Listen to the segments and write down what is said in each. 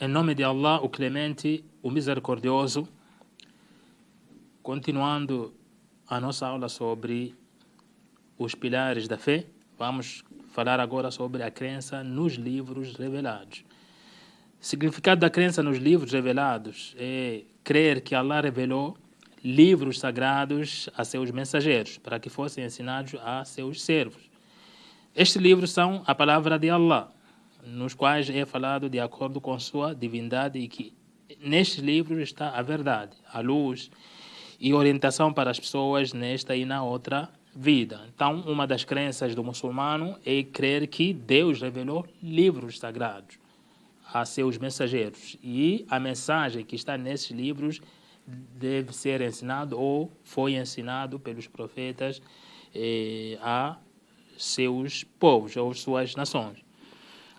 Em nome de Allah, o Clemente, o Misericordioso, continuando a nossa aula sobre os pilares da fé, vamos falar agora sobre a crença nos livros revelados. O significado da crença nos livros revelados é crer que Allah revelou livros sagrados a seus mensageiros, para que fossem ensinados a seus servos. Estes livros são a palavra de Allah, nos quais é falado de acordo com sua divindade e que nestes livros está a verdade, a luz e orientação para as pessoas nesta e na outra vida. Então, uma das crenças do muçulmano é crer que Deus revelou livros sagrados a seus mensageiros e a mensagem que está nesses livros deve ser ensinado ou foi ensinado pelos profetas a seus povos ou suas nações.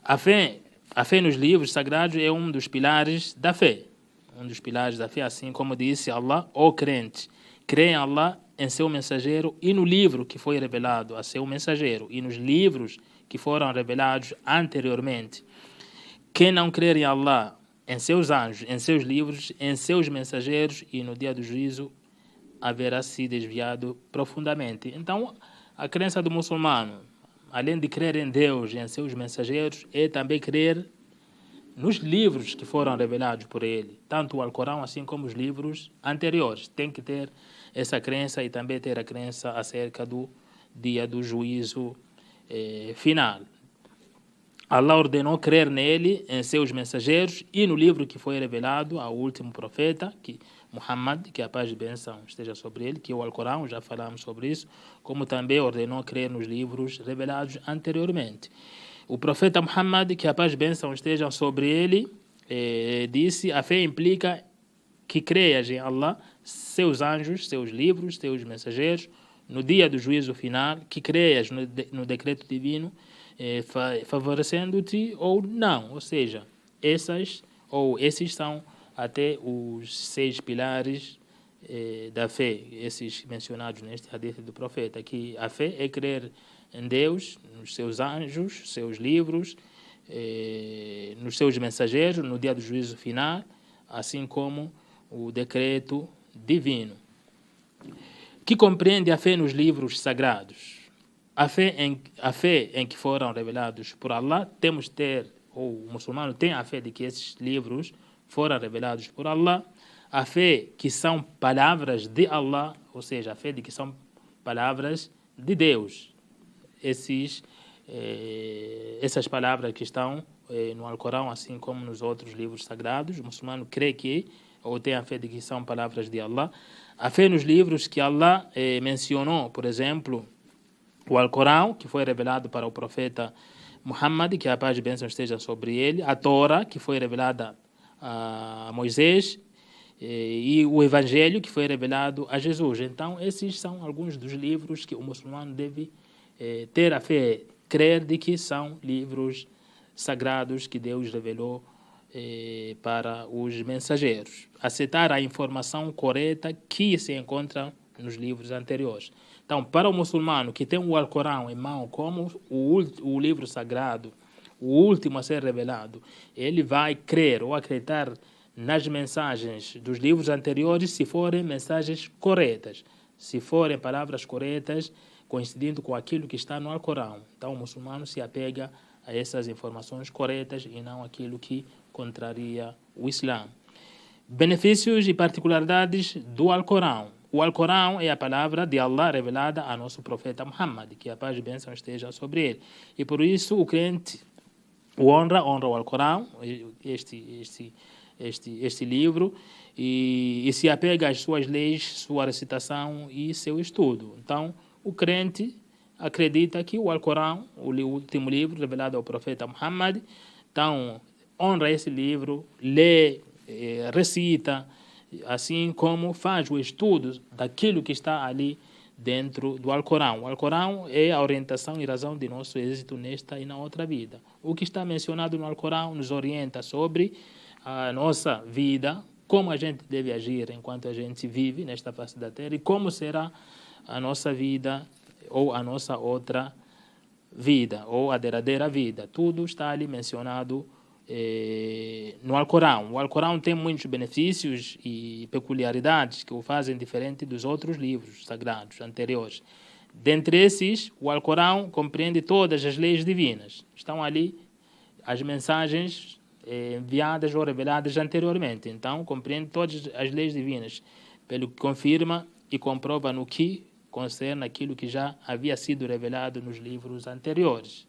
A fé nos livros sagrados é um dos pilares da fé. Um dos pilares da fé, assim como disse Allah, ó crente, crê em Allah, em seu mensageiro e no livro que foi revelado a seu mensageiro e nos livros que foram revelados anteriormente. Quem não crer em Allah, em seus anjos, em seus livros, em seus mensageiros e no dia do juízo, haverá se desviado profundamente. Então, a crença do muçulmano, além de crer em Deus e em seus mensageiros, é também crer nos livros que foram revelados por ele, tanto o Alcorão assim como os livros anteriores. Tem que ter essa crença e também ter a crença acerca do dia do juízo final. Allah ordenou crer nele, em seus mensageiros e no livro que foi revelado ao último profeta, Muhammad, que a paz e bênção esteja sobre ele, que é o Alcorão, já falamos sobre isso, como também ordenou crer nos livros revelados anteriormente. O profeta Muhammad, que a paz e bênção estejam sobre ele, disse: a fé implica que creias em Allah, seus anjos, seus livros, seus mensageiros, no dia do juízo final, que creias no decreto divino, favorecendo-te ou não. Ou seja, esses são até os 6 pilares da fé, esses mencionados neste hadith do profeta, que a fé é crer em Deus, nos seus anjos, seus livros, nos seus mensageiros, no dia do juízo final, assim como o decreto divino. Que compreende a fé nos livros sagrados? A fé em que foram revelados por Allah, temos de ter, ou o muçulmano tem a fé de que esses livros foram revelados por Allah, a fé que são palavras de Allah, ou seja, a fé de que são palavras de Deus. Essas palavras que estão no Alcorão, assim como nos outros livros sagrados, o muçulmano crê que, ou tem a fé de que são palavras de Allah. A fé nos livros que Allah mencionou, por exemplo, o Alcorão, que foi revelado para o profeta Muhammad, que a paz e bênção esteja sobre ele, a Torá, que foi revelada a Moisés, e o Evangelho, que foi revelado a Jesus. Então, esses são alguns dos livros que o muçulmano deve ter a fé, crer de que são livros sagrados que Deus revelou para os mensageiros. Aceitar a informação correta que se encontra nos livros anteriores. Então, para o muçulmano que tem o Alcorão em mão como o livro sagrado, o último a ser revelado, ele vai crer ou acreditar nas mensagens dos livros anteriores se forem mensagens corretas, se forem palavras corretas, coincidindo com aquilo que está no Alcorão. Então, o muçulmano se apega a essas informações corretas e não aquilo que contraria o Islã. Benefícios e particularidades do Alcorão. O Alcorão é a palavra de Allah revelada a nosso profeta Muhammad, que a paz e bênção esteja sobre ele. E por isso o crente honra o Alcorão, este livro, e se apega às suas leis, sua recitação e seu estudo. Então, o crente acredita que o Alcorão, o último livro revelado ao profeta Muhammad, então honra esse livro, lê, recita, assim como faz o estudo daquilo que está ali dentro do Alcorão. O Alcorão é a orientação e razão de nosso êxito nesta e na outra vida. O que está mencionado no Alcorão nos orienta sobre a nossa vida, como a gente deve agir enquanto a gente vive nesta face da terra e como será a nossa vida ou a nossa outra vida, ou a derradeira vida. Tudo está ali mencionado no Alcorão. O Alcorão tem muitos benefícios e peculiaridades que o fazem diferente dos outros livros sagrados anteriores. Dentre esses, o Alcorão compreende todas as leis divinas. Estão ali as mensagens enviadas ou reveladas anteriormente. Então, compreende todas as leis divinas, pelo que confirma e comprova no que concerne aquilo que já havia sido revelado nos livros anteriores.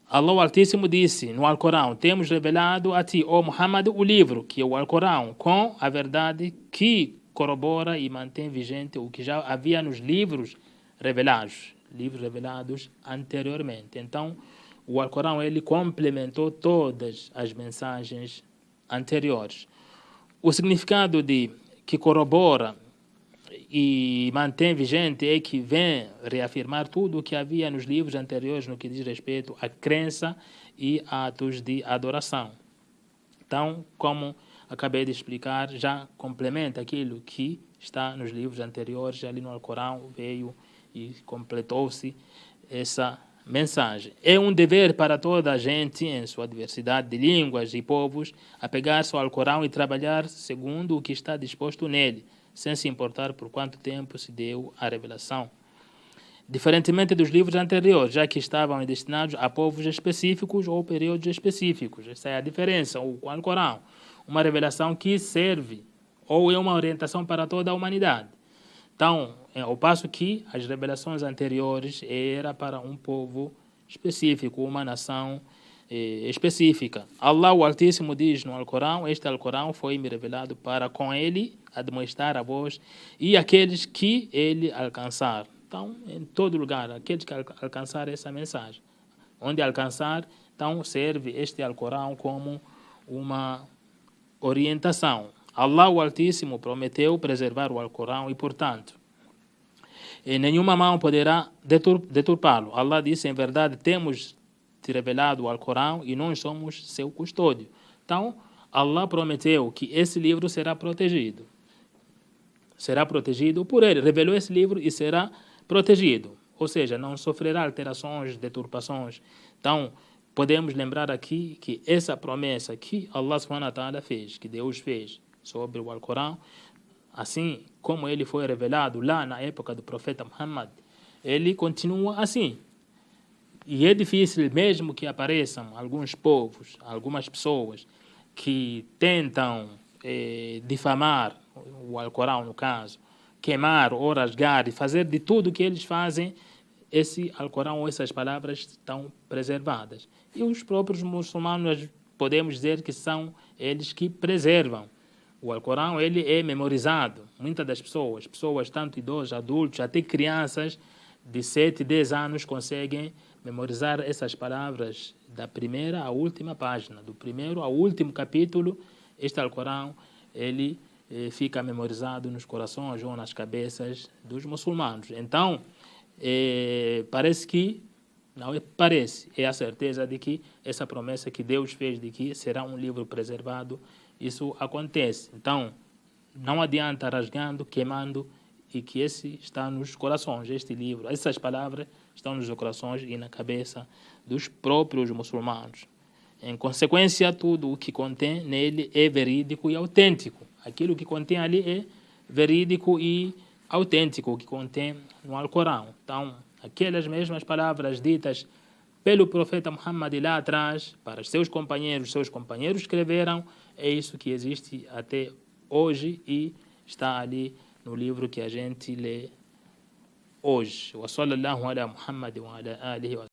Allah Altíssimo disse no Alcorão: temos revelado a ti, ó Muhammad, o livro, que é o Alcorão, com a verdade que corrobora e mantém vigente o que já havia nos livros revelados anteriormente. Então, o Alcorão ele complementou todas as mensagens anteriores. O significado de que corrobora e mantém vigente é que vem reafirmar tudo o que havia nos livros anteriores no que diz respeito à crença e atos de adoração. Então, como acabei de explicar, já complementa aquilo que está nos livros anteriores, ali no Alcorão veio e completou-se essa mensagem. É um dever para toda a gente, em sua diversidade de línguas e povos, apegar-se ao Alcorão e trabalhar segundo o que está disposto nele, sem se importar por quanto tempo se deu a revelação. Diferentemente dos livros anteriores, já que estavam destinados a povos específicos ou períodos específicos. Essa é a diferença. O Alcorão, uma revelação que serve ou é uma orientação para toda a humanidade. Então, ao passo que as revelações anteriores era para um povo específico, uma nação específica. Allah o Altíssimo diz no Alcorão: este Alcorão foi-me revelado para com ele admoestar a vós e aqueles que ele alcançar. Então, em todo lugar, aqueles que alcançar essa mensagem, onde alcançar, então serve este Alcorão como uma orientação. Allah o Altíssimo prometeu preservar o Alcorão e, portanto, nenhuma mão poderá deturpá-lo. Allah disse: em verdade, temos te revelado o Alcorão e nós somos seu custódio. Então, Allah prometeu que esse livro será protegido. Será protegido por ele. Revelou esse livro e será protegido. Ou seja, não sofrerá alterações, deturpações. Então, podemos lembrar aqui que essa promessa que Allah subhanahu wa ta'ala fez, que Deus fez sobre o Alcorão, assim como ele foi revelado lá na época do profeta Muhammad, ele continua assim. E é difícil, mesmo que apareçam alguns povos, algumas pessoas que tentam difamar o Alcorão, no caso, queimar ou rasgar e fazer de tudo que eles fazem, esse Alcorão ou essas palavras estão preservadas. E os próprios muçulmanos podemos dizer que são eles que preservam. O Alcorão ele é memorizado. Muitas das pessoas tanto idosos, adultos, até crianças de 7, 10 anos conseguem memorizar essas palavras da primeira à última página, do primeiro ao último capítulo. Este Alcorão ele fica memorizado nos corações ou nas cabeças dos muçulmanos. Então, parece que, não é parece, é a certeza de que essa promessa que Deus fez de que será um livro preservado, isso acontece. Então, não adianta rasgando, queimando, e que esse está nos corações, este livro, essas palavras estão nos corações e na cabeça dos próprios muçulmanos. Em consequência, tudo o que contém nele é verídico e autêntico. Aquilo que contém ali é verídico e autêntico, o que contém no Alcorão. Então, aquelas mesmas palavras ditas pelo profeta Muhammad lá atrás, para seus companheiros escreveram, é isso que existe até hoje e está ali no livro que a gente lê hoje. Wa sallallahu ala Muhammad wa ala alihi wa